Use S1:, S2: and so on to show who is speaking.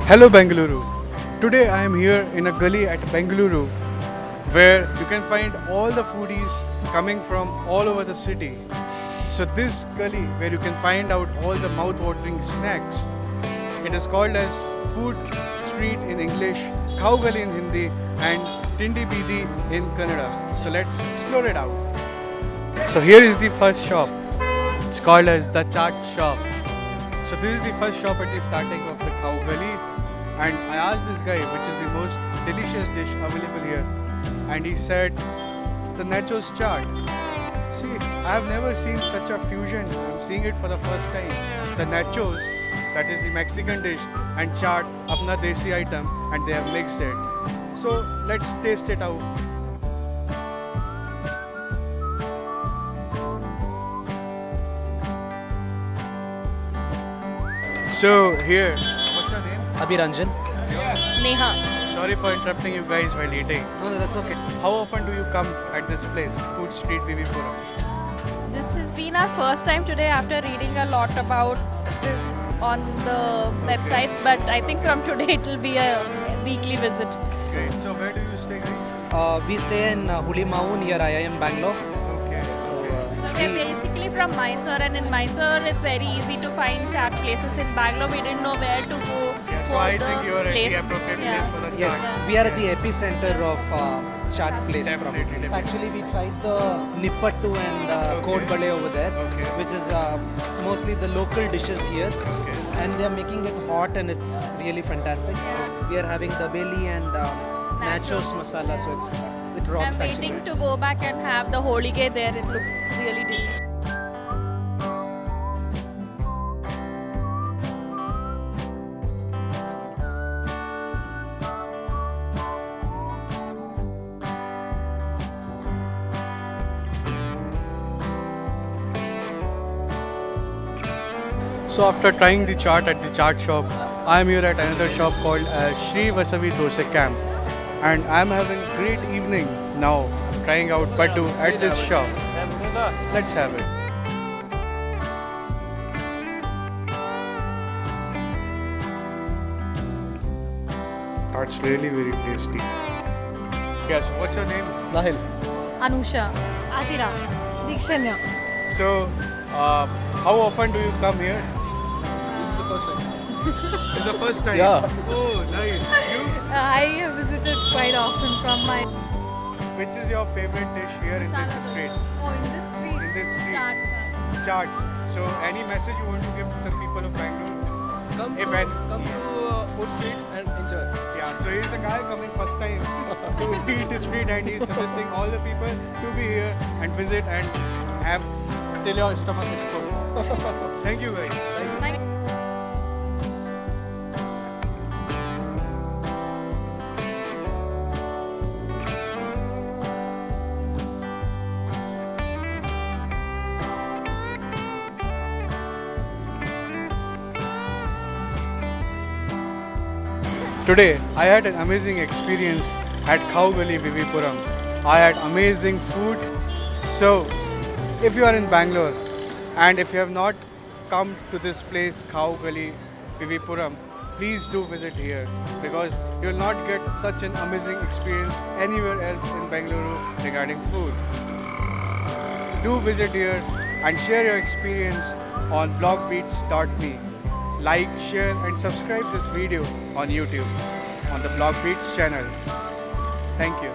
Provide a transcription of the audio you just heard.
S1: Hello Bengaluru. Today I am here in a gully at Bengaluru where you can find all the foodies coming from all over the city. So this gully where you can find out all the mouth-watering snacks. It is called as Food Street in English, Khao Gali in Hindi and Tindi Bidi in Kannada. So let's explore it out. So here is the first shop. It's called as the Chaat Shop. So this is the first shop at the starting of the Khao Gali, and I asked this guy which is the most delicious dish available here, and he said the nachos chaat. See, I have never seen such a fusion. I'm seeing it for the first time. The nachos, that is the Mexican dish, and chaat, apna desi item, and they have mixed it. So let's taste it out. So here, what's your name?
S2: Abhiranjan.
S3: Neha.
S1: Sorry for interrupting you guys while eating.
S2: No, that's okay.
S1: How often do you come at this place, Food Street Vivipuram?
S3: This has been our first time today after reading a lot about this on the websites, but I think from today it will be a weekly visit.
S1: Great. So where do you stay, guys?
S2: We stay in Hulimau near IIM Bangalore.
S1: Okay.
S2: So,
S3: So we're basically from Mysore, and in Mysore it's very easy to find chat places. In Bangalore we didn't know where to go.
S1: Yeah, so
S3: for
S1: I
S3: the
S1: think you are at the
S3: place.
S1: appropriate
S3: Yeah.
S1: place for the
S2: yes,
S1: chaat.
S2: we are at the epicenter of chaat place.
S1: Definitely.
S2: Actually, we tried the nippattu and
S1: Okay.
S2: kod bade over there,
S1: Okay.
S2: which is mostly the local dishes here.
S1: Okay.
S2: And they are making it hot and it's really fantastic.
S3: Yeah.
S2: We are having dabeli and nachos masala, so it rocks
S3: I'm
S2: actually.
S3: waiting to go back and have the holige there. It looks really delicious.
S1: So after trying the chaat at the chaat shop, I am here at another shop called Shri Vasavi Dosa Camp, and I am having a great evening now trying out Baddu at this shop. Let's have it. That's really very tasty. Yes, what's your name?
S2: Nahil.
S3: Anusha. Adira. Dikshanya.
S1: So, how often do you come here?
S2: This is the first time.
S1: It's the first time.
S2: Yeah.
S1: Oh, nice. You?
S3: I have visited quite often from my
S1: Which is your favorite dish here in this street?
S3: Oh, in this street.
S1: In this street.
S3: Chaat.
S1: Charts. So, any message you want to give to the people of Bangalore?
S2: Come
S1: If
S2: to,
S1: and-
S2: come
S1: yes.
S2: to Food Street and enjoy.
S1: Yeah. So he's the guy coming first time to eat the street, and he's suggesting all the people to be here and visit and have till your stomach is full. Thank you, guys.
S3: Thank you.
S1: Today, I had an amazing experience at Khao Gali Vivipuram. I had amazing food. So, if you are in Bangalore and if you have not come to this place, Khao Gali Vivipuram, please do visit here because you will not get such an amazing experience anywhere else in Bangalore regarding food. Do visit here and share your experience on blogbeats.me. Like, share and subscribe this video on YouTube on the Blog Beats channel. Thank you.